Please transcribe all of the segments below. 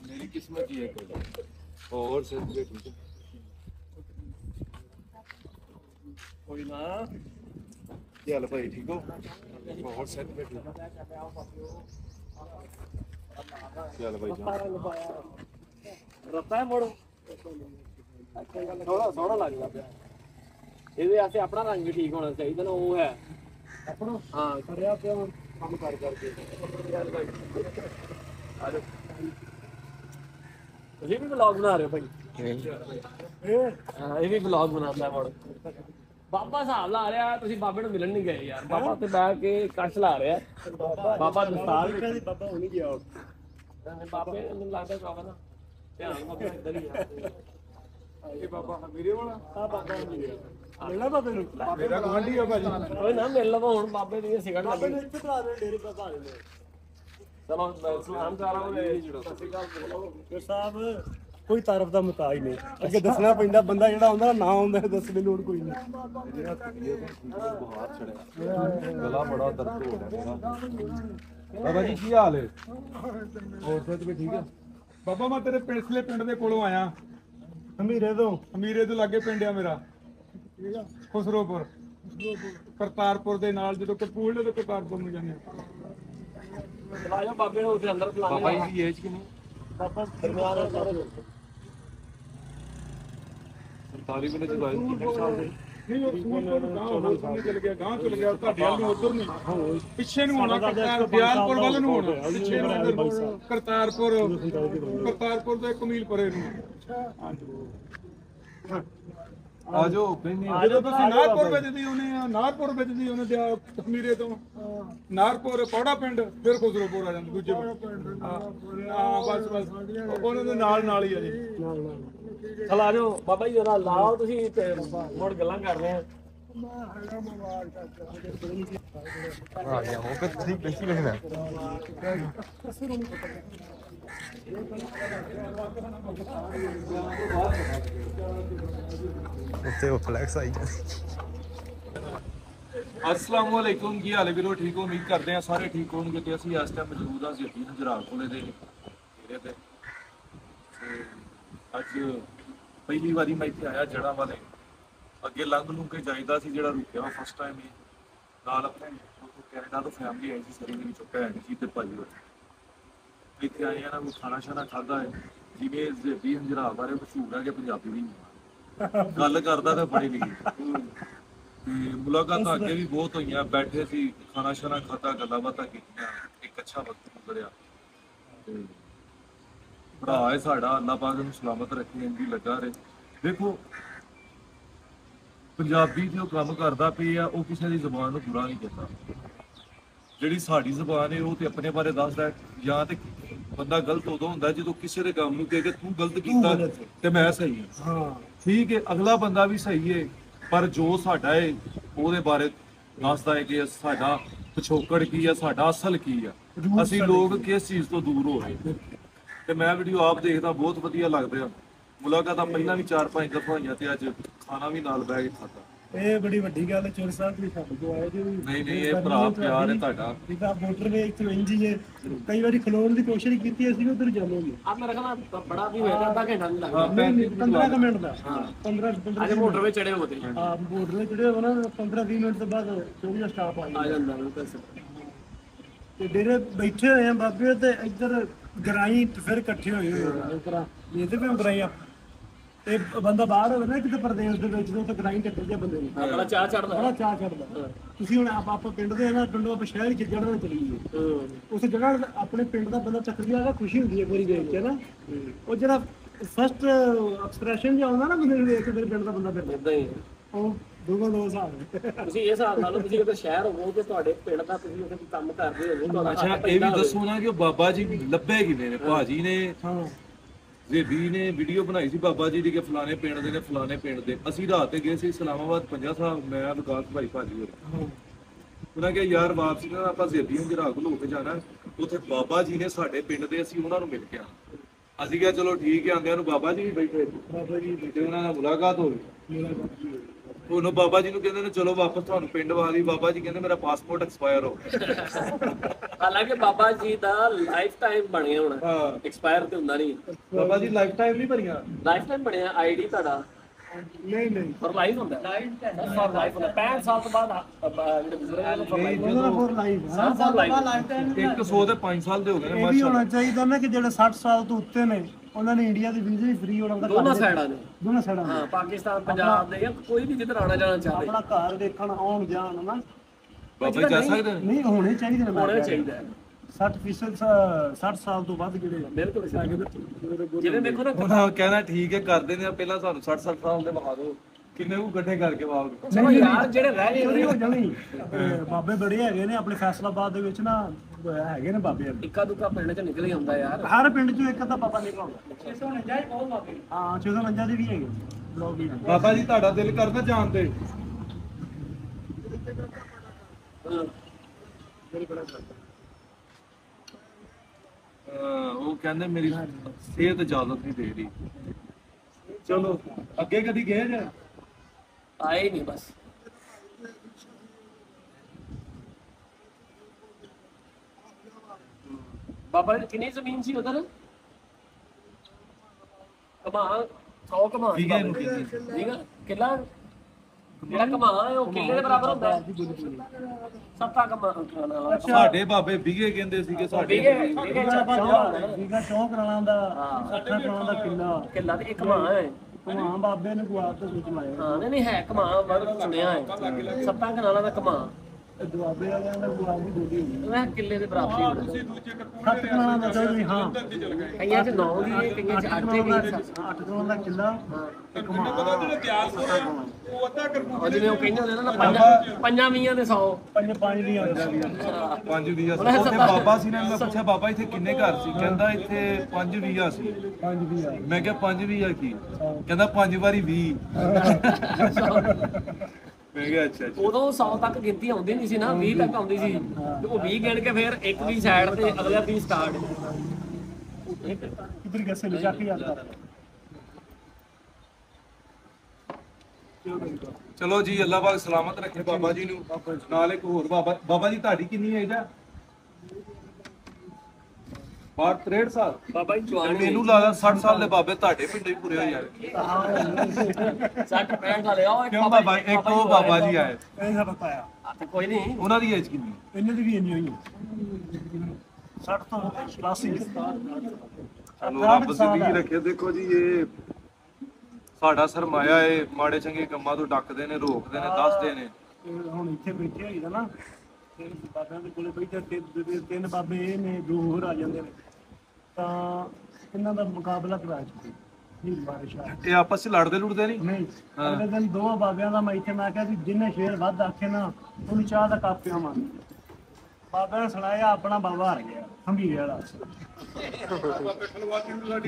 मेरी किस्मत ही है और से कोई ना चल भाई ठीक हो और सेट बैठ चल भाई रत्ता है मोड़ थोड़ा सोहना लगदा पिया ਇਹਦੇ ਵਾਸਤੇ ਆਪਣਾ ਰੰਗ ਵੀ ਠੀਕ ਹੋਣਾ ਚਾਹੀਦਾ ਨਾ ਉਹ ਹੈ ਆਪਣਾ ਹਾਂ ਕਰਿਆ ਪਿਆ ਹੁਣ ਕੰਮ ਕਰ ਕਰਕੇ ਚੱਲ ਭਾਈ ਆ ਜਾਓ ਤੁਸੀਂ ਵੀ ਵਲੌਗ ਬਣਾ ਰਹੇ ਹੋ ਭਾਈ ਇਹ ਵੀ ਵਲੌਗ ਬਣਾਉਂਦਾ ਮੋੜ ਬਾਬਾ ਹਿਸਾਬ ਲਾ ਰਿਹਾ ਤੁਸੀਂ ਬਾਬੇ ਨੂੰ ਮਿਲਣ ਨਹੀਂ ਗਏ ਯਾਰ ਬਾਬਾ ਤੇ ਬੈਠ ਕੇ ਕੱਛ ਲਾ ਰਿਹਾ ਬਾਬਾ ਦਸਤਾਰ ਵੀ ਬਾਬਾ ਹੋ ਨਹੀਂ ਗਿਆ ਬਾਬੇ ਨੂੰ ਲੱਗਦਾ ਬਾਬਾ ਨਾ ਧਿਆਨ ਬਾਬਾ ਇੱਧਰ ਹੀ ਆ ਇਹ ਬਾਬਾ ਮੇਰੇ ਵਾਲਾ ਆ ਬਾਬਾ ਮੇਰੇ ਮਿਲਣਾ ਬਾਬੇ ਨੂੰ ਮੇਰਾ ਗਵਾਂਢੀ ਆ ਭਾਜੀ ਓਏ ਨਾ ਮਿਲ ਲਵਾ ਹੁਣ ਬਾਬੇ ਦੀ ਸਿਗਰਟ ਲੱਗੀ ਬਾਬੇ ਨੇ ਇੱਥੇ ਕਰਾ ਦੇ ਡੇਰੇ ਬਾਬਾ ਆ ਜਾਂਦੇ ਚਲੋ ਸਲਾਮ ਕਰਾਂ ਉਹਦੇ ਸਤਿ ਸ਼੍ਰੀ ਅਕਾਲ ਸਾਹਿਬ ਕੋਈ ਤਾਰਫ ਦਾ ਮੁਤਾਜ ਨਹੀਂ ਅੱਗੇ ਦੱਸਣਾ ਪੈਂਦਾ ਬੰਦਾ ਜਿਹੜਾ ਆਉਂਦਾ ਨਾ ਆਉਂਦਾ ਦੱਸਣ ਦੀ ਲੋੜ ਕੋਈ ਨਹੀਂ बुखार चढ़ा गला बड़ा दर्द हो रहा मेरा बाबा जी की हाल है और सेहत भी ठीक है ਬਾਬਾ ਮੈਂ ਤੇਰੇ ਪਿਛਲੇ ਪਿੰਡ ਦੇ ਕੋਲੋਂ ਆਇਆ ਹਮੀਰੇ ਤੋਂ ਲਾਗੇ ਪਿੰਡ ਆ ਮੇਰਾ ਖੁਸਰੋਪੁਰ ਕਰਤਾਰਪੁਰ ਦੇ ਨਾਲ ਜਦੋਂ ਕਪੂਰਥਲੇ ਤੋਂ ਕਰਤਾਰਪੁਰ ਨੂੰ ਜਾਂਦੇ ਚਲਾ ਜਾ ਬਾਬੇ ਨੂੰ ਉੱਥੇ ਅੰਦਰ ਬੁਲਾ बाबा जी की एज की नहीं ਬਾਬਾ ਦਰਬਾਰ ਸਾਰੇ ਲੋਕ 47 मिनट की बात कितने साल से ਨਹੀਂ ਉਹ ਚਲ ਗਿਆ ਗਾਂ ਚਲ ਗਿਆ ਤੁਹਾਡੇ ਵੱਲ ਨੂੰ ਉਧਰ ਨਹੀਂ ਪਿੱਛੇ ਨੂੰ ਹੋਣਾ ਦਿਆਲਪੁਰ ਵੱਲ ਨੂੰ ਹੋਣਾ ਪਿੱਛੇ ਨੂੰ ਕਰਤਾਰਪੁਰ ਤੋਂ ਕਮੀਲਪੁਰੇ ਨੂੰ आ जाओ ਜਦੋਂ ਤੁਸੀਂ ਨਾਰਪੁਰ ਵੱਜਦੀ ਉਹਨੇ ਕਸ਼ਮੀਰੇ ਤੋਂ ਨਾਰਪੁਰ ਪੌੜਾ ਪਿੰਡ ਫਿਰ ਖੁਸਰੋਪੁਰ ਆ ਜਾਂਦਾ ਦੂਜੇ ਹਾਂ ਬਸ ਉਹਨਾਂ ਦੇ ਨਾਲ ਹੀ ਆ ਜੀ ਚਲ ਆ ਜਾਓ ਬਾਬਾ ਜੀ ਜਰਾ ਲਾਓ ਤੁਸੀਂ ਤੇ ਮੁੜ ਗੱਲਾਂ ਕਰ ਰਹੇ ਆ आ गया हो फिर ठीक कैसी लगना ਉੱਤੇ ਉਹ ਫਲੈਕਸ ਆਈ अस्सलाम वालेकुम की हाल है वीरो ठीक हो उम्मीद करते हैं सारे ठीक होंगे तो असं इस टाइम मौजूद हाँ जी हजराल कोले दे डेरे ते अज पहली बारी मैं इत्थे आया जड़ा वाले अगे लंघ लूं के जाईदा सी जिहड़ा रुकिया वा फर्स्ट टाइम ही नाल अपने कैनेडा तो फैमिली आई सी सारी मेरी चुप है जी ते भाई होए इत्थे आए हैं ना कोई खाना शाना खादा है जिवें ज़ेबी हजराल बारे मशहूर है कि पंजाबी भी गल करदा ते बड़ी नहीं मुलाकात अगे भी बहुत हुई बैठे सी खाना शाना खाता गल्लां बातां कीतियां एक अच्छा वक्त गुजरिया भरा है साडा अल्लाह पाक नूं सलामत रखे इंदी लगा रहे देखो पंजाबी जो काम करदा पिया वो किसी दी जुबान नूं बुरा नहीं कहता जिहड़ी साडी जुबान है वो ते अपने बारे दसदा है या ते बंदा गलत उदों हुंदा जदों किसी दे काम नूं कहे कि तू गलत कीता ते मैं सही हां ठीक है अगला बंदा भी सही है पर जो साडा है ਉਹਦੇ ਬਾਰੇ ਦੱਸਦਾ ਹੈ ਕਿ ਸਾਡਾ ਪਿਛੋਕੜ ਕੀ ਆ ਸਾਡਾ ਅਸਲ ਕੀ ਆ ਅਸੀਂ ਲੋਕ ਕਿਸ ਚੀਜ਼ ਤੋਂ ਦੂਰ ਹੋ ਗਏ ਤੇ ਮੈਂ ਵੀਡੀਓ ਆਪ ਦੇਖਦਾ ਬਹੁਤ ਵਧੀਆ ਲੱਗਦਾ ਮੁਲਾਕਾਤਾਂ ਪਹਿਲਾਂ ਵੀ 4-5 ਦਫਾ ਹੋਈਆਂ ਤੇ ਅੱਜ ਖਾਣਾ ਵੀ ਨਾਲ ਬਹਿ ਕੇ ਖਾਦਾ ਇਹ ਬੜੀ ਵੱਡੀ ਗੱਲ ਹੈ ਚੋਰ ਸਾਹਿਬ ਤੁਸੀਂ ਸਾਡੇ ਕੋਲ ਆਏ ਜੀ ਨਹੀਂ ਇਹ ਭਰਾ ਪਿਆਰ ਹੈ ਤੁਹਾਡਾ ਇਹਦਾ ਮੋਟਰਵੇ ਇੱਕ ਇੰਜੀ ਹੈ ਕਈ ਵਾਰੀ ਖਲੋਣ ਦੀ ਕੋਸ਼ਿਸ਼ ਕੀਤੀ ਅਸੀਂ ਉਧਰ ਜਾਵਾਂਗੇ ਆ ਮੇਰਾ ਕਹਿੰਦਾ ਬੜਾ ਵੀ ਹੋਏਗਾ ਅੱਧਾ ਘੰਟਾ ਨਹੀਂ ਲੱਗਦਾ 15 ਮਿੰਟ ਦਾ ਹਾਂ 15 ਅੱਜ ਮੋਟਰਵੇ ਚੜੇ ਹੋ ਤੇ ਹਾਂ ਮੋਟਰਵੇ ਚੜੇ ਹੋ ਨਾ 15-20 ਮਿੰਟ ਤੋਂ ਬਾਅਦ ਚੋਰੀ ਦਾ ਸਟਾਪ ਆ ਜਾਂਦਾ ਤੇ ਡੇਰੇ ਬੈਠੇ ਹੋਏ ਆ ਬਾਬੇ ਤੇ ਇੱਧਰ ਗਰਾਈ ਫਿਰ ਇਕੱਠੇ ਹੋਏ ਹੋਏ ਉਪਰਾਂ ਇਹਦੇ ਵੀ ਗਰਾਈ ਤੇ ਬੰਦਾ ਬਾਹਰ ਹੋਵੇ ਨਾ ਕਿਤੇ ਪ੍ਰਦੇਸ਼ ਦੇ ਵਿੱਚ ਤੇ ਗਰਾਈ ਕੱਟੇ ਜੇ ਬੰਦੇ ਨੂੰ ਬੜਾ ਚਾਹ ਚੜਦਾ ਤੁਸੀਂ ਹੁਣ ਆਪਾਂ ਪਿੰਡ ਦੇ ਨਾ ਪਿੰਡੋਂ ਆਪਾਂ ਸ਼ਹਿਰ ਚ ਜੜਨਾ ਚਲੀਏ ਉਸ ਜਗ੍ਹਾ ਆਪਣੇ ਪਿੰਡ ਦਾ ਬੰਦਾ ਚੱਕਰ ਗਿਆ ਖੁਸ਼ੀ ਹੁੰਦੀ ਹੈ ਪੂਰੀ ਦੇਖ ਕੇ ਨਾ ਉਹ ਜਿਹੜਾ ਫਸਟ ਐਕਸਪ੍ਰੈਸ਼ਨ ਜਿਹਾ ਆਉਂਦਾ ਨਾ ਬੰਦੇ ਨੂੰ ਦੇਖ ਕੇ ਮੇਰੇ ਪਿੰਡ ਦਾ ਬੰਦਾ ਫਿਰ ਇਦਾਂ ਹੀ ਉਹ ਦੋ ਹਿਸਾਬ ਤੁਸੀਂ ਇਹ ਹਿਸਾਬ ਨਾਲ ਤੁਸੀਂ ਕਿਤੇ ਸ਼ਹਿਰ ਹੋਵੋ ਤੇ ਤੁਹਾਡੇ ਪਿੰਡ ਦਾ ਤੁਸੀਂ ਉੱਥੇ ਕੰਮ ਕਰਦੇ ਹੋਵੋ ਤੁਹਾਡਾ ਅੱਛਾ ਇਹ ਵੀ ਦੱਸੋ ਨਾ ਕਿ ਬਾਬਾ ਜੀ ਲੱਭੇ ਕਿਵੇਂ ਨੇ ਭਾਜੀ ਨੇ ज़ेबी ने वीडियो बनाई सी बाबा जी दी के फलाने पिंड दे ने फलाने पिंड दे असीं रात गए सी इस्लामाबाद 50 साहब मैं विकास भाई भाजी होर उन्हें कहा यार वापसी ना आपां ज़ेबी हजरा कोल हो के जाना उत्थे बाबा जी ने साडे पिंड दे असीं उन्हां नूं मिल के आना असीं कहा चलो ठीक है आंदियां नूं बाबा जी भी बैठे बाबा जी बैठे उन्हां नाल मुलाकात हो गई ਉਹਨੂੰ ਬਾਬਾ ਜੀ ਨੂੰ ਕਹਿੰਦੇ ਨੇ ਚਲੋ ਵਾਪਸ ਤੁਹਾਨੂੰ ਪਿੰਡ ਵਾਲੀ। ਬਾਬਾ ਜੀ ਕਹਿੰਦੇ ਮੇਰਾ ਪਾਸਪੋਰਟ ਐਕਸਪਾਇਰ ਹੋ ਗਿਆ। ਹਾਲਾਂਕਿ ਬਾਬਾ ਜੀ ਦਾ ਲਾਈਫ ਟਾਈਮ ਬਣਿਆ ਹੋਣਾ, ਹਾਂ ਐਕਸਪਾਇਰ ਤੇ ਹੁੰਦਾ ਨਹੀਂ। ਬਾਬਾ ਜੀ ਲਾਈਫ ਟਾਈਮ ਨਹੀਂ ਭਰੀਆਂ। ਲਾਈਫ ਟਾਈਮ ਬਣਿਆ ਆਈਡੀ ਤੁਹਾਡਾ ਨਹੀਂ ਫॉर ਲਾਈਫ ਹੁੰਦਾ, ਫॉर ਲਾਈਫ ਹੁੰਦਾ। 65 ਸਾਲ ਤੋਂ ਬਾਅਦ ਜਿਹੜੇ ਬਜ਼ੁਰਗਾਂ ਨੂੰ ਫॉर ਲਾਈਫ ਉਹਦਾ ਫੋਰ ਲਾਈਫ 60 ਸਾਲ ਲਾਈਫ 100 ਦੇ 5 ਸਾਲ ਦੇ ਹੋ ਗਏ ਨੇ ਇਹ ਵੀ ਮਾਸ਼ਾਅੱਲਾ। ਹੋਣਾ ਚਾਹੀਦਾ ਨਾ ਕਿ ਜਿਹੜੇ 60 ਸਾਲ ਤੋਂ ਉੱਤੇ ਨੇ ਉਹਨਾਂ ਨੇ ਇੰਡੀਆ ਦੇ ਵੀਜ਼ੇ ਵੀ ਫ੍ਰੀ ਹੋਣਾ ਦਾ ਦੋਨੋਂ ਸਾਈਡਾਂ ਦੇ। ਦੋਨੋਂ ਸਾਈਡਾਂ ਹਾਂ, ਪਾਕਿਸਤਾਨ ਪੰਜਾਬ ਦੇ ਜਾਂ ਕੋਈ ਵੀ ਜਿੱਧਰ ਆਣਾ ਜਾਣਾ ਚਾਹੇ ਆਪਣਾ ਘਰ ਦੇਖਣ ਆਉਣ ਜਾਣ ਨਾ ਬਾਬਾ ਜੀ ਜਾ ਸਕਦੇ ਨੇ? ਨਹੀਂ ਹੋਣੇ ਚਾਹੀਦੇ ਨੇ। ਹੋਣਾ ਚਾਹੀਦਾ ਹੈ। 60% 60 ਸਾਲ ਤੋਂ ਵੱਧ ਜਿਹੜੇ ਬਿਲਕੁਲ ਜਿਵੇਂ ਦੇਖੋ ਨਾ ਉਹਨਾਂ ਕਹਿਣਾ ਠੀਕ ਹੈ ਕਰਦੇ ਨੇ, ਪਹਿਲਾਂ ਸਾਨੂੰ 60 ਸਾਲ ਦੇ ਵਿਖਾ ਦਿਓ ਕਿੰਨੇ ਕੁ ਇਕੱਠੇ ਕਰਕੇ ਵਾਪਸ। ਚਲੋ ਯਾਰ ਜਿਹੜੇ ਰਹਿ ਚੋਰੀ ਗਏ ਹੋ ਜਾਣੀ। ਬਾਬੇ ਬੜੇ ਹੈਗੇ ਨੇ ਆਪਣੇ ਫੈਸਲਾਬਾਦ ਦੇ ਵਿੱਚ ਨਾ, ਹੈਗੇ ਨੇ ਬਾਬੇ। ਇੱਕਾ ਦੁੱਕਾ ਪਿੰਡ ਚ ਨਿਕਲ ਹੀ ਆਉਂਦਾ ਯਾਰ। ਹਰ ਪਿੰਡ ਚੋਂ ਇੱਕ ਤਾਂ ਬਾਬਾ ਨਿਕਲ ਆਉਂਦਾ। 649 ਬਹੁਤ ਬਾਬੇ। ਹਾਂ 649 ਦੇ ਵੀ ਹੈਗੇ ਲੋਕ ਵੀ। ਬਾਬਾ ਜੀ ਤੁਹਾਡਾ ਦਿਲ ਕਰਦਾ ਜਾਣ ਤੇ? ਉਹ ਕਹਿੰਦੇ ਮੇਰੀ ਸਿਹਤ ਇਜਾਜ਼ਤ ਨਹੀਂ ਦੇ ਰਹੀ। ਚਲੋ ਅੱਗੇ ਕਦੀ ਗਏ ਜੇ? ਆਏ ਨਹੀਂ ਬਸ। ਬਾਬਾ ਜੀ ਕਿੰਨੀ ਜ਼ਮੀਨ ਸੀ ਉਧਰ? ਕਮਾ 100 ਕਮਾ ਵੀਗੇ ਨੂੰ ਕਹਿੰਦੇ। ਠੀਕ ਆ ਕਿੱਲਾ ਜਿਹੜਾ ਕਮਾ ਹੈ ਉਹ ਕਿੱਲੇ ਦੇ ਬਰਾਬਰ ਹੁੰਦਾ ਹੈ। 7 ਕਮਾ ਸਾਡੇ ਬਾਬੇ ਵੀਗੇ ਕਹਿੰਦੇ ਸੀਗੇ ਸਾਡੇ। ਵੀਗਾ ਚੌਂਕ ਰਾਣਾ ਦਾ 60 ਰਾਣਾ ਦਾ ਕਿੱਲਾ ਕਿੱਲਾ ਤੇ ਇੱਕ ਕਮਾ ਹੈ। ਹਾਂ ਬਾਬੇ ਨੇ ਗੁਆਬ ਤੋਂ ਵਿੱਚ ਲਾਇਆ। ਹਾਂ ਨਹੀਂ ਹੈ ਕਮਾ ਵਰਡ ਸੁਣਿਆ ਹੈ। 7 ਕਨਾਲਾਂ ਦਾ ਕਮਾ ਦੁਆਬੇ ਵਾਲਿਆਂ ਦਾ ਗੁਆਬ ਵੀ ਦੋਦੀ ਹੋਈ। ਮੈਂ ਕਿੱਲੇ ਦੇ ਬਰਾਬਰ ਹੀ ਹੁੰਦਾ। 7 ਰਾਣਾ ਦਾ ਚਾਹੀਦੀ। ਹਾਂ ਕਈਆਂ ਚ 9 ਦੀ ਹੈ, ਕਈਆਂ ਚ 8 ਦੀ ਹੈ। 8 ਰਾਣਾ ਦਾ ਕਿੱਲਾ ਇੱਕ ਮਾਂ ਉਹ ਜਿਵੇਂ ਉਹ ਕਹਿੰਦੇ ਹੁੰਦੇ ਨਾ ਪੰਜਾਂ ਮੀਆਂ ਦੇ 100। ਪੰਜ ਪੰਜ ਦੀ ਆਉਂਦਾ ਵੀ 5 ਵੀਆ ਸੀ। ਉੱਥੇ ਬਾਬਾ ਸੀ ਨੇ ਮੈਂ ਪੁੱਛਿਆ ਬਾਬਾ ਇੱਥੇ ਕਿੰਨੇ ਘਰ ਸੀ? ਕਹਿੰਦਾ ਇੱਥੇ 5 ਵੀਆ ਸੀ। ਪੰਜ ਵੀ ਆ। ਮੈਂ ਕਿਹਾ 5 ਵੀਆ ਕੀ? ਕਹਿੰਦਾ 5 ਵਾਰੀ 20। ਮੈਂ ਕਿਹਾ ਅੱਛਾ ਅੱਛਾ। ਉਦੋਂ 100 ਤੱਕ ਗਿਣਤੀ ਆਉਂਦੀ ਨਹੀਂ ਸੀ ਨਾ, 20 ਤੱਕ ਆਉਂਦੀ ਸੀ ਤੇ ਉਹ 20 ਗਿਣ ਕੇ ਫਿਰ ਇੱਕ ਦੀ ਸਾਈਡ ਤੇ ਅਗਲਾ 20 ਸਟਾਰਟ। ਕਿਧਰ ਗਸੇ ਲਿਜਾ ਕੇ ਆਉਂਦਾ। ਚਲੋ ਜੀ ਅੱਲਾਹ ਪਾਕ ਸਲਾਮਤ ਰੱਖੇ ਬਾਬਾ ਜੀ ਨੂੰ। ਨਾਲ ਇੱਕ ਹੋਰ ਬਾਬਾ ਜੀ ਤੁਹਾਡੀ ਕਿੰਨੀ ਏਜ ਹੈ? 63 ਸਾਲ। ਬਾਬਾ ਜੀ ਜਵਾਨ ਮੈਨੂੰ ਲੱਗਦਾ 60 ਸਾਲ ਦੇ ਬਾਬੇ ਤੁਹਾਡੇ ਪਿੰਡੇ ਹੀ ਪੂਰੇ ਹੋ ਯਾਰ। 60 65 ਵਾਲੇ ਆ ਕਿਉਂ ਬਾਬਾ? ਇੱਕ ਉਹ ਬਾਬਾ ਜੀ ਆਏ, ਇਹ ਸਾਡਾ ਪਾਇਆ ਤੇ ਕੋਈ ਨਹੀਂ। ਉਹਨਾਂ ਦੀ ਏਜ ਕਿੰਨੀ? ਇਹਨਾਂ ਦੀ ਵੀ ਇੰਨੀ ਹੋਈ ਹੈ 60 ਤੋਂ 83। ਚਲੋ ਰੱਬ ਜ਼ਿੰਦਗੀ ਰੱਖੇ। ਦੇਖੋ ਜੀ ਇਹ ਸਾਡਾ ਸਰਮਾਇਆ ਏ, ਮਾੜੇ ਚੰਗੇ ਕੰਮਾਂ ਤੋਂ ਡੱਕਦੇ ਨੇ, ਰੋਕਦੇ ਨੇ, ਦੱਸਦੇ ਨੇ। ਹੁਣ ਇੱਥੇ ਬੈਠੇ ਹੋਈਦਾ ਨਾ ਤੇ ਬਾਬਿਆਂ ਦੇ ਕੋਲੇ ਬੈਠੇ ਤਿੰਨ ਬਾਬੇ ਇਹ ਨੇ, ਦੋ ਹੋਰ ਆ ਜਾਂਦੇ ਨੇ ਤਾਂ ਇਹਨਾਂ ਦਾ ਮੁਕਾਬਲਾ ਕਰਾ ਚੁੱਕੇ। ਨਹੀਂ ਬਾਰਿਸ਼ ਆ ਇਹ ਆਪਸ ਚ ਲੜਦੇ ਲੁੜਦੇ ਨਹੀਂ? ਨਹੀਂ। ਅਗਲੇ ਦਿਨ ਦੋਵਾਂ ਬਾਬਿਆਂ ਦਾ ਮੈਂ ਇੱਥੇ ਮੈਂ ਕਿਹਾ ਸੀ ਜਿੰਨੇ ਸ਼ੇਰ ਵੱਧ ਆਖੇ ਨਾ ਉਹਨੂੰ ਚਾਹ ਦਾ ਕੱਪ ਪਿਆਵਾਂਗੇ। ਬਾਬਾ ਨੇ ਸੁਣਾਇਆ ਆਪਣਾ ਬਾਬਾ ਹਾਰ ਗਿਆ ਹੰਬੀਰੇ ਵਾਲਾ।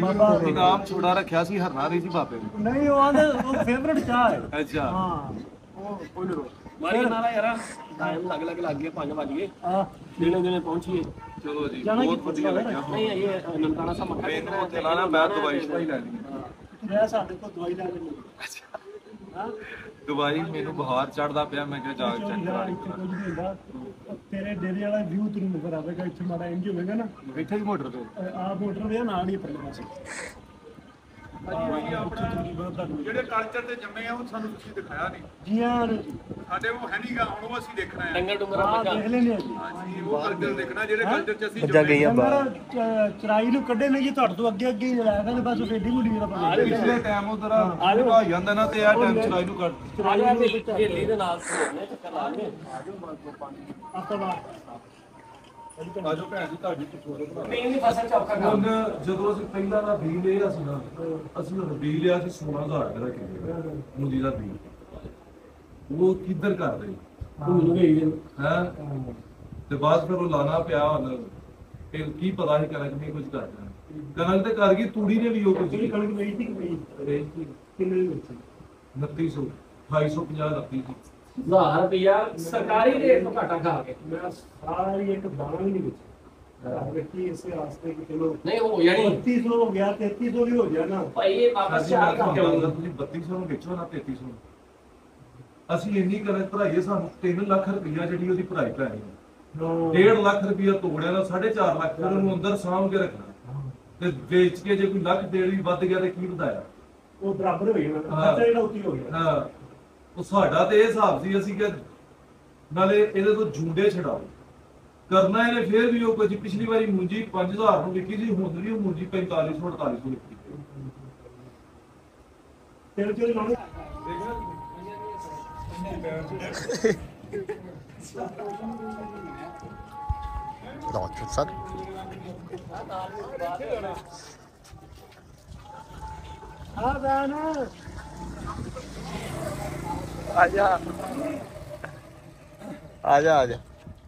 ਬਾਬਾ ਇਨਾਮ ਛੋੜਾ ਰੱਖਿਆ ਸੀ, ਹਰਨਾ ਨਹੀਂ ਸੀ ਬਾਬੇ ਨੇ। ਨਹੀਂ ਉਹ ਆਂਦੇ ਉਹ ਫੇਵਰਟ ਚਾਹ ਹੈ। ਅੱਛਾ ਹਾਂ ਉਹ ਕੋਈ ਨਹੀਂ ਮਾਰੀ ਨਾਰਾ ਯਾਰ ਟਾਈਮ ਲੱਗ ਗਿਆ 5 ਵਜ ਗਏ। ਆ ਦਿਨੇ ਪਹੁੰਚੀਏ। ਚਲੋ ਜੀ ਜਾਣਾ ਬਹੁਤ ਕਿੱਥੇ ਵਧੀਆ ਲੱਗਿਆ। ਨਹੀਂ ਇਹ ਨਨਕਾਣਾ ਸਾਹਿਬ ਮੱਥਾ ਮੈਨੂੰ ਉੱਥੇ ਲਾਣਾ, ਮੈਂ ਦਵਾਈ ਸ਼ਵਾਈ ਲੈ ਲਈ। ਮੈਂ ਸਾਡੇ ਕੋਲ ਦਵਾਈ ਲੈ ਲੈਣੀ। ਹਾਂ ਦਵਾਈ ਮੈਨੂੰ ਬੁਖਾਰ ਚੜਦਾ ਪਿਆ, ਮੈਂ ਕਿਹਾ ਜਾ ਕੇ ਚੈੱਕ ਕਰਾ ਲਈ। ਇੱਥੇ ਕੁਝ ਨਹੀਂ ਹੁੰਦਾ। ਤੇਰੇ ਡੇਰੇ ਵਾਲਾ ਵਿਊ ਤੈਨੂੰ ਨਜ਼ਰ ਆਵੇਗਾ। ਇੱਥੇ ਮਾੜਾ ਇੰਜ ਹੋਵੇਗਾ ਨਾ ਬੈਠੇ ਜੀ ਮੋਟਰ ਤੇ। ਆ ਮੋਟਰ ਦੇ ਨਾਲ ਹੀ ਪਰਲੇ ਪਾਸੇ। ਜਿਹੜੇ ਕਲਚਰ ਤੇ ਜੰਮੇ ਆ ਉਹ ਸਾਨੂੰ ਤੁਸੀਂ ਦਿਖਾਇਆ ਨਹੀਂ। ਜੀ ਹਾਂ ਸਾਡੇ ਉਹ ਹੈ ਨਹੀਂਗਾ, ਹੁਣ ਉਹ ਅਸੀਂ ਦੇਖਣਾ ਹੈ। ਡੰਗਰ ਡੁੰਗਰਾ ਆ ਮੱਝਾਂ ਦੇਖ ਲੈਣੇ ਜੀ। ਹਾਂਜੀ ਉਹ ਕਲਚਰ ਦੇਖਣਾ ਜਿਹੜੇ ਕਲਚਰ ਚ ਅਸੀਂ ਡੰਗਰ ਚਰਾਈ ਨੂੰ ਕੱਢੇ ਨੇ ਜੀ ਤੁਹਾਡੇ ਤੋਂ ਅੱਗੇ ਅੱਗੇ ਹੀ ਲਾਇਆ ਕਹਿੰਦੇ ਬਸ ਫੇਡੀ ਮੁੱਢੀ ਜਿਹੜਾ ਪਤਾ ਪਿਛਲੇ ਟਾਈਮ ਉਧਰ ਆ ਜਾਂਦਾ ਨਾ ਤੇ ਆ ਟਾਈਮ ਚਲਾਈ ਨੂੰ ਕੱਢ। ਆ ਜਾ ਢੇਲੀ ਦੇ ਨਾਲ ਖੋਲਨੇ ਚੱਕਰ ਲਾ ਲਏ। ਆਪਾਂ ਬਾਅਦ ਆਜੋ ਭੈਣ ਜੀ ਤੁਹਾਡੀ ਛੋਟੇ ਬਣਾ ਪੀਣ ਦੀ ਫਸਲ ਚੌਕਾ ਕਰ। ਹੁਣ ਜਦੋਂ ਅਸੀਂ ਪਹਿਲਾਂ ਦਾ ਬੀ ਲਿਆ ਸੀ ਨਾ, ਅਸੀਂ ਉਹ ਬੀ ਲਿਆ ਸੀ 16000 ਦਾ ਕਿਲੋ ਮੂਲੀ ਦਾ ਬੀ। ਉਹ ਕਿੱਧਰ ਕਰਦੇ ਭੁੱਲ ਗਈ ਜੀ। ਹੈ ਤੇ ਬਾਅਦ ਫਿਰ ਉਹ ਲਾਣਾ ਪਿਆ। ਹੁਣ ਫਿਰ ਕੀ ਪਤਾ ਹੀ ਕਣਕ ਨਹੀਂ ਕੁਝ ਕਰਨਾ। ਕਣਕ ਤੇ ਕਰ ਗਈ, ਤੂੜੀ ਨੇ ਵੀ ਉਹ ਕੁਝ ਜਿਹੜੀ ਕਣਕ ਲਈ ਸੀ ਕਿ ਨਹੀਂ ਕਿੰਨੇ ਦੀ ਵਿੱਚ 2900 2850 ਲੱਗੀ ਸੀ। 1000 ਰੁਪਇਆ ਸਰਕਾਰੀ ਰੇਟ ਤੋਂ ਘਾਟਾ ਖਾ ਕੇ। ਮੈਂ ਸਾਰੀ ਇੱਕ ਦਾਣਾ ਵੀ ਨਹੀਂ ਵਿੱਚ ਵੇਖੀ ਇਸੇ ਰਾਸਤੇ ਕਿ ਚਲੋ ਨਹੀਂ ਹੋ ਜਾਣੀ 3200 ਹੋ ਗਿਆ 3300 ਵੀ ਹੋ ਗਿਆ ਨਾ। ਭਾਈ ਇਹ ਵਾਪਸ ਅਸੀਂ ਮੈਂ ਚਾਰ ਤੁਹਾਨੂੰ ਕਰ ਦੱਸਦਾ, ਤੁਸੀਂ 3200 ਨੂੰ ਵੇਚੋ ਨਾ 3300 ਨੂੰ। ਅਸੀਂ ਇੰਨੀ ਕਣਕ ਭਰਾਈਏ, ਸਾਨੂੰ 3 ਲੱਖ ਰੁਪਈਆ ਜਿਹੜੀ ਉਹਦੀ ਭਰਾਈ ਪੈਣੀ ਹੈ। 1.5 ਲੱਖ ਰੁਪਈਆ ਤੋੜਿਆ ਨਾ 4.5 ਲੱਖ ਫਿਰ ਉਹਨੂੰ ਅੰਦਰ ਸਾਂਭ ਕੇ ਰੱਖਣਾ ਤੇ ਵੇਚ ਕੇ ਜੇ ਕੋਈ ਲੱਖ ਡੇਢ ਵੀ ਵੱਧ ਗਿਆ ਤੇ ਕੀ ਵਧਾਇਆ, ਉਹ ਬਰਾਬਰ ਹੋ ਗਿਆ ਖਰਚਾ ਜਿਹੜਾ ਉੱਤੀ ਹੋ ਗਿਆ। ਹਾਂ ਉਹ ਸਾਡਾ ਤੇ ਇਹ ਹਿਸਾਬ ਸੀ, ਅਸੀਂ ਕਿ ਨਾਲੇ ਇਹਦੇ ਤੋਂ ਜੂੰਡੇ ਛਡਾਓ ਕਰਨਾ ਇਹਨੇ। ਫਿਰ ਵੀ ਉਹ ਕੁਝ ਪਿਛਲੀ ਵਾਰੀ ਮੂੰਜੀ 5000 ਨੂੰ ਵਿਕੀ ਸੀ, ਹੁਣ ਵੀ ਉਹ ਮੂੰਜੀ 4500 4800 ਵਿਕੀ। ਤੇਰੇ ਚੋਰੀ ਲਾਉਣੇ Doctor sir. ਆ ਜਾਨ ਆਜਾ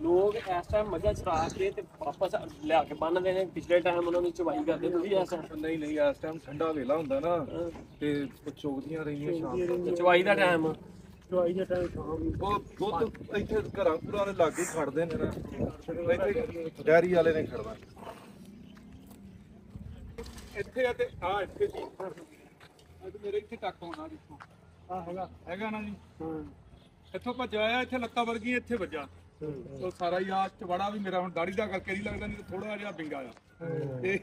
ਲੋਕ ਇਸ ਟਾਈਮ ਮੱਝਾਂ ਚਰਾ ਕੇ ਤੇ ਵਾਪਸ ਲਿਆ ਕੇ ਬੰਨਦੇ ਨੇ। ਪਿਛਲੇ ਟਾਈਮ ਉਹਨਾਂ ਨੂੰ ਚਵਾਈ ਕਰਦੇ, ਤੁਸੀਂ ਐਸਾ ਨਹੀਂ ਇਸ ਟਾਈਮ ਠੰਡਾ ਵੇਲਾ ਹੁੰਦਾ ਨਾ ਤੇ ਉਹ ਚੋਗਦੀਆਂ ਰਹਿੰਦੀਆਂ ਸ਼ਾਮ ਚਵਾਈ ਦਾ ਟਾਈਮ ਚਵਾਈ ਦਾ ਟਾਈਮ ਸ਼ਾਮ ਉਹ ਦੁੱਧ ਇੱਥੇ ਘਰਾਂ ਘੁਰਾਂ ਦੇ ਲਾਗੇ ਖੜਦੇ ਨੇ ਨਾ, ਇੱਥੇ ਡੈਰੀ ਵਾਲੇ ਨੇ ਖੜਨਾ। ਇੱਥੇ ਆ ਤੇ ਆ ਇੱਥੇ ਜੀ ਅੱਜ ਮੇਰੇ ਇੱਥੇ ਟੱਕ ਹੋਣਾ ਜਿੱਥੋਂ ਆ ਹੈਗਾ ਨਾ ਜੀ। ਹਾਂ ਇੱਥੋਂ ਭੱਜਿਆ ਆਇਆ, ਇੱਥੇ ਲੱਤਾਂ ਵਰਗੀ ਇੱਥੇ ਵੱਜਾ। ਉਹ ਸਾਰਾ ਹੀ ਆ ਚਵੜਾ ਵੀ ਮੇਰਾ ਹੁਣ ਦਾੜੀ ਦਾ ਕਰਕੇ ਨਹੀਂ ਲੱਗਦਾ, ਨਹੀਂ ਤਾਂ ਥੋੜਾ ਜਿਹਾ ਬਿੰਗਾ ਆ ਤੇ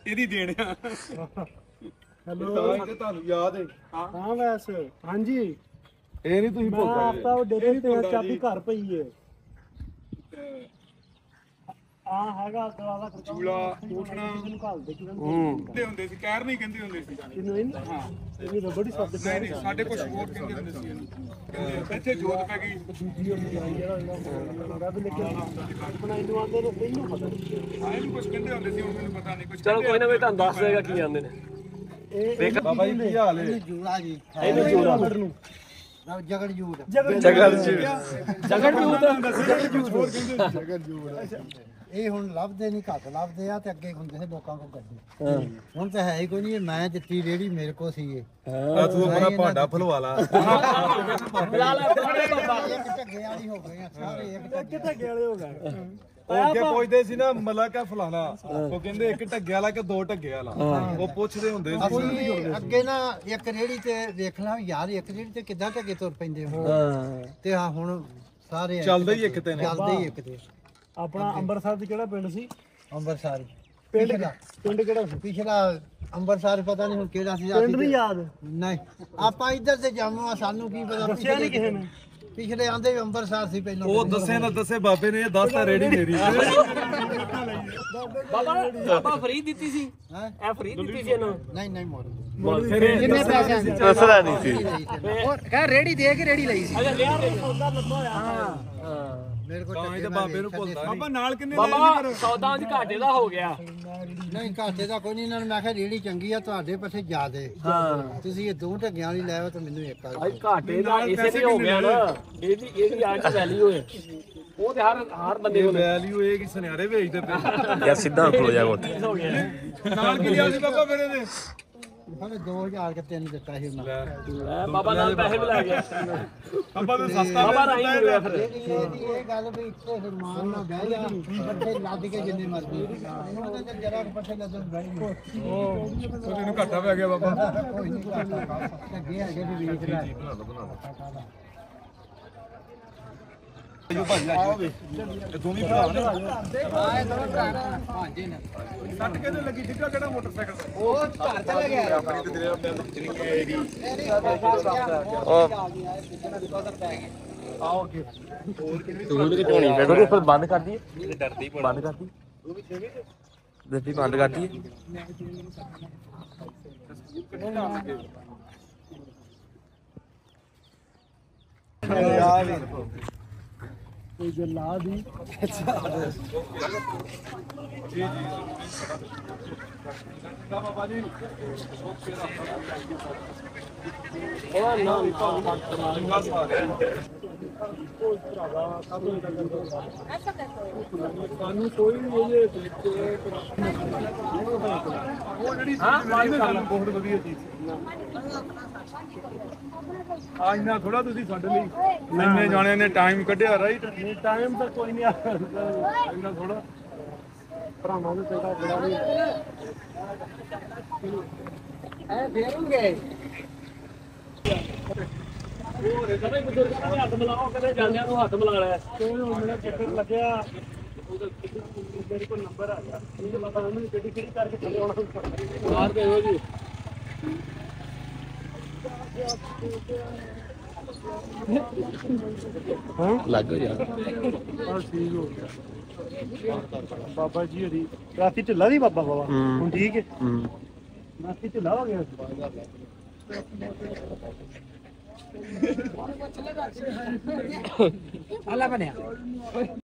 ਇਹਦੀ ਦੇਣ ਆ। ਹੈਲੋ ਤਾਂ ਕਿ ਤੁਹਾਨੂੰ ਯਾਦ ਹੈ ਹਾਂ ਵੈਸ ਹਾਂਜੀ ਇਹ ਨਹੀਂ ਤੁਸੀਂ ਮੈਂ ਭੁੱਲ ਆਪਤਾ ਉਹ ਡੇਰੇ ਤੇ ਚਾਬੀ ਘਰ ਪਈ ਏ। ਆ ਹੈਗਾ ਦਵਾਦਾ ਚੂਲਾ ਕੋਠਣਾ ਨੂੰ ਘਾਲ ਦੇ ਕਿਵੇਂ ਕਹਿੰਦੇ ਹੁੰਦੇ ਸੀ, ਕਹਿਰ ਨਹੀਂ ਕਹਿੰਦੇ ਹੁੰਦੇ ਸੀ। ਇਹਨੂੰ ਇਹ ਹਾਂ ਇਹ ਰਬੜੀ ਸ਼ਬਦ ਨਹੀਂ ਨਹੀਂ ਸਾਡੇ ਕੁਝ ਹੋਰ ਕਹਿੰਦੇ ਹੁੰਦੇ ਸੀ ਇਹਨੂੰ। ਕਹਿੰਦੇ ਇੱਥੇ ਜੋਤ ਪੈ ਗਈ। ਦੂਜੀ ਹੁੰਦੀ ਆ ਜਿਹੜਾ ਰੱਬ ਨੇ ਕਿਹਾ ਆਪਣਾ ਇਹਨੂੰ ਆਂਦੇ ਨੇ ਇਹਨੂੰ ਪਤਾ ਨਹੀਂ। ਹਾਂ ਇਹਨੂੰ ਕੁਝ ਕਹਿੰਦੇ ਹੁੰਦੇ ਸੀ, ਹੁਣ ਮੈਨੂੰ ਪਤਾ ਨਹੀਂ ਕੁਝ। ਚਲੋ ਕੋਈ ਨਾ, ਕੋਈ ਤੁਹਾਨੂੰ ਦੱਸ ਦੇਗਾ ਕੀ ਆਂਦੇ ਨੇ। ਇਹ ਬਾਬਾ ਜੀ ਕੀ ਹਾਲ ਹੈ? ਜੂੜਾ ਜੀ ਇਹਨੂੰ ਜੋੜਾ ਨੂੰ ਜਗੜ ਜੂੜ ਇਹ ਹੁਣ ਲੱਭਦੇ ਨਹੀਂ, ਘੱਟ ਲੱਭਦੇ ਆ ਤੇ ਅੱਗੇ ਹੁੰਦੇ ਸੀ ਲੋਕਾਂ ਕੋਲ ਗੱਡੀ। ਹੁਣ ਤਾਂ ਹੈ ਹੀ ਕੋਈ ਨਹੀਂ। ਮੈਂ ਦਿੱਤੀ ਰੇੜੀ ਮੇਰੇ ਕੋਲ ਸੀ ਇਹ। ਤੂੰ ਆਪਣਾ ਭਾਂਡਾ ਫਲਵਾ ਲਾ। ਇੱਕ ਢੱਗੇ ਵਾਲੀ ਹੋ ਗਏ ਆ ਸਾਰੇ, ਇੱਕ ਢੱਗੇ ਧੱਗੇ ਵਾਲੇ ਹੋ ਗਏ। ਉਹ ਅੱਗੇ ਪੁੱਛਦੇ ਸੀ ਨਾ ਮਲਾ ਕਾ ਫਲਾਣਾ, ਉਹ ਕਹਿੰਦੇ ਇੱਕ ਢੱਗੇ ਵਾਲਾ ਕਿ 2 ਢੱਗੇ ਵਾਲਾ, ਉਹ ਪੁੱਛਦੇ ਹੁੰਦੇ ਸੀ। ਅਸੀਂ ਅੱਗੇ ਨਾ ਇੱਕ ਰੇੜੀ ਤੇ ਵੇਖਣਾ ਯਾਰ, ਇੱਕ ਰੇੜੀ ਤੇ ਕਿੱਦਾਂ ਢੱਗੇ ਤੁਰ ਪੈਂਦੇ ਹੁਣ ਤੇ ਆ ਹੁਣ ਸਾਰੇ ਚੱਲਦਾ ਹੀ ਇੱਕ ਤੇ ਨੇ। ਚੱਲਦੇ ਹੀ ਇੱਕ ਤੇ। ਆਪਣਾ ਅੰਮ੍ਰਿਤਸਰ ਦੇ ਕਿਹੜਾ ਪਿੰਡ ਸੀ? ਅੰਮ੍ਰਿਤਸਰ ਪਿੰਡ ਪਿਛਲਾ ਕਿਹੜਾ ਸੀ? ਪਿਛਲਾ ਅੰਮ੍ਰਿਤਸਰ ਪਤਾ ਨਹੀਂ ਹੁਣ ਕਿਹੜਾ ਸੀ। ਪਿੰਡ ਨਹੀਂ ਯਾਦ? ਨਹੀਂ ਆਪਾਂ ਇੱਧਰ ਤੇ ਜਾਮੂ ਆ, ਸਾਨੂੰ ਕੀ ਪਤਾ। ਦੱਸਿਆ ਨਹੀਂ ਕਿਸੇ ਨੇ? ਪਿਛਲੇ ਆਂਦੇ ਵੀ ਅੰਮ੍ਰਿਤਸਰ ਸੀ ਪਹਿਲਾਂ। ਉਹ ਦੱਸੇ ਨਾ ਦੱਸੇ ਬਾਬੇ ਨੇ ਇਹ ਦੱਸਤਾ ਰੇੜੀ ਮੇਰੀ। ਬਾਬਾ ਫਰੀ ਦਿੱਤੀ ਸੀ, ਹੈਂ? ਇਹ ਫਰੀ ਦਿੱਤੀ ਸੀ ਇਹਨੂੰ। ਨਹੀਂ ਨਹੀਂ ਮੋੜ ਕਿੰਨੇ ਪੈਸੇ ਦੱਸਦਾ ਨਹੀਂ ਸੀ। ਕਹ ਰੇੜੀ ਦੇ ਕੇ ਰੇੜੀ ਲਈ ਸੀ। ਅੱਛਾ ਲਿਆ ਦੇ। ਸੌਦਾ ਲੱਭਾ ਹੋਇਆ। ਹਾਂ ਮੇਰੇ ਕੋਲ ਤਾਂ ਇਹ ਤਾਂ ਬਾਬੇ ਨੂੰ ਭੁੱਲਦਾ ਨਹੀਂ। ਬਾਬਾ ਨਾਲ ਕਿੰਨੇ ਬਾਬਾ ਸੌਦਾ ਅੱਜ ਘਾਟੇ ਦਾ ਹੋ ਗਿਆ। ਨਹੀਂ ਘਾਟੇ ਦਾ ਕੋਈ ਨਹੀਂ। ਇਹਨਾਂ ਨੂੰ ਮੈਂ ਕਿਹਾ ਰੇੜੀ ਚੰਗੀ ਆ, ਤੁਹਾਡੇ ਪਾਸੇ ਜ਼ਿਆਦੇ ਤੁਸੀਂ ਇਹ 2 ਢੱਗਿਆਂ ਵਾਲੀ ਲੈ ਆਓ ਤੇ ਮੈਨੂੰ ਇੱਕ ਆ ਅੱਜ ਘਾਟੇ ਦਾ ਇਸੇ ਲਈ ਹੋ ਗਿਆ ਨਾ। ਇਹਦੀ ਅੱਜ ਵੈਲਿਊ ਹੈ। ਉਹ ਤੇ ਹਰ ਬੰਦੇ ਕੋਲ ਵੈਲਿਊ ਇਹ ਕਿ ਸੁਨਿਆਰੇ ਵੇਚਦੇ ਪਏ। ਯਾਰ ਸਿੱਧਾ ਖਲੋ ਜਾ ਉੱਥੇ। ਹੋ ਗਿਆ। ਨਾਲ ਕੀ ਲਿਆ ਸੀ ਬਾਬਾ ਫਿਰ ਇਹਦੇ? ਉਹਨੇ 2000 ਕੇ 3 ਦਿੱਤਾ ਸੀ ਉਹਨਾਂ। ਲੈ ਬਾਬਾ ਨਾਲ ਪੈਸੇ ਵੀ ਲੈ ਗਿਆ। ਬਾਬਾ ਤਾਂ ਸਸਤਾ ਬਾਬਾ ਰਾਈ ਮਿਲਿਆ ਫਿਰ। ਇਹਦੀ ਇਹ ਗੱਲ ਵੀ ਇੱਥੇ ਹਰਮਾਨ ਨਾਲ ਬਹਿ ਜਾ, ਪੱਠੇ ਲੱਦ ਕੇ ਜਿੰਨੇ ਮਰਜ਼ੀ ਉਹਨਾਂ ਦੇ ਜਰਾ ਪੱਠੇ ਲੱਦਣ ਬਹਿ ਉਹਨੂੰ ਘਾਟਾ ਪੈ ਗਿਆ ਬਾਬਾ। ਕੋਈ ਨਹੀਂ ਘਾਟਾ ਅੱਗੇ ਅੱਗੇ ਵੀ ਵੇਚ ਲੈ। ਇਹ ਦੋਵੇਂ ਭਰਾ ਨੇ। ਆਏ ਦੋਵੇਂ ਭਰਾ ਭਾਂਜੇ ਨੇ। ਸੱਟ ਕਿਹਦੇ ਲੱਗੀ? ਡਿੱਗਾ ਕਿਹੜਾ ਮੋਟਰਸਾਈਕਲ? ਉਹ ਘਰ ਚਲੇ ਗਿਆ। ਫਿਰ ਬੰਦ ਕਰ ਦਈਏ। ਡਰਦੀ ਬੰਦ ਕਰ ਦਈਏ। ਦੱਸੀ ਬੰਦ ਕਰਤੀ। ਕੋਈ ਜਲਾ ਦੀ ਬਾਬਾ ਜੀ ਉਹ ਨਾ ਸਾਨੂੰ ਕੋਈ ਨਹੀਂ ਇਹ ਉਹ ਜਿਹੜੀ ਚੀਜ਼ ਸਾਨੂੰ ਬਹੁਤ ਵਧੀਆ ਚੀਜ਼ ਆ। ਇੰਨਾ ਥੋੜਾ ਤੁਸੀਂ ਸਾਡੇ ਲਈ ਇੰਨੇ ਜਾਣਿਆਂ ਨੇ ਟਾਈਮ ਕੱਢਿਆ, ਰਾਈਟ? ਟਾਈਮ ਤਾਂ ਕੋਈ ਨਹੀਂ ਆ ਇੰਨਾ ਥੋੜਾ ਭਰਾਵਾਂ ਨੂੰ ਚਾਹੀਦਾ ਬੜਾ ਨਹੀਂ ਐ ਫੇਰੂਗੇ ਉਹ ਰੇ ਸਭੇ ਬਜ਼ੁਰਗਾਂ ਦੇ ਹੱਥ ਮਿਲਾਓ ਕਦੇ ਜਾਂਦਿਆਂ ਨੂੰ ਹੱਥ ਮਿਲਾ ਲਿਆ ਤੇ ਉਹ ਮੇਰਾ ਚੱਕਰ ਲੱਗਿਆ ਮੇਰੇ ਕੋਲ ਨੰਬਰ ਆ ਗਿਆ ਇਹ ਪਤਾ ਉਹਨੂੰ ਕਿਹੜੀ ਕਿਹੜੀ ਕਰਕੇ ਥੱਲੇ ਆਉਣਾ ਮਾਰ ਦੇ ਹੋ ਜੀ ਲੱਗ ਯਾਰ ਹਾਂ ਠੀਕ ਹੋ ਗਿਆ ਬਾਬਾ ਜੀ ਹਰੀ ਰਾਤੀ ਢਿੱਲਾ ਦੀ ਬਾਬਾ ਹੁਣ ਠੀਕ ਹੈ ਰਾਤੀ ਢਿੱਲਾ ਹੋ ਗਿਆ ਅੱਲਾ ਬਣਿਆ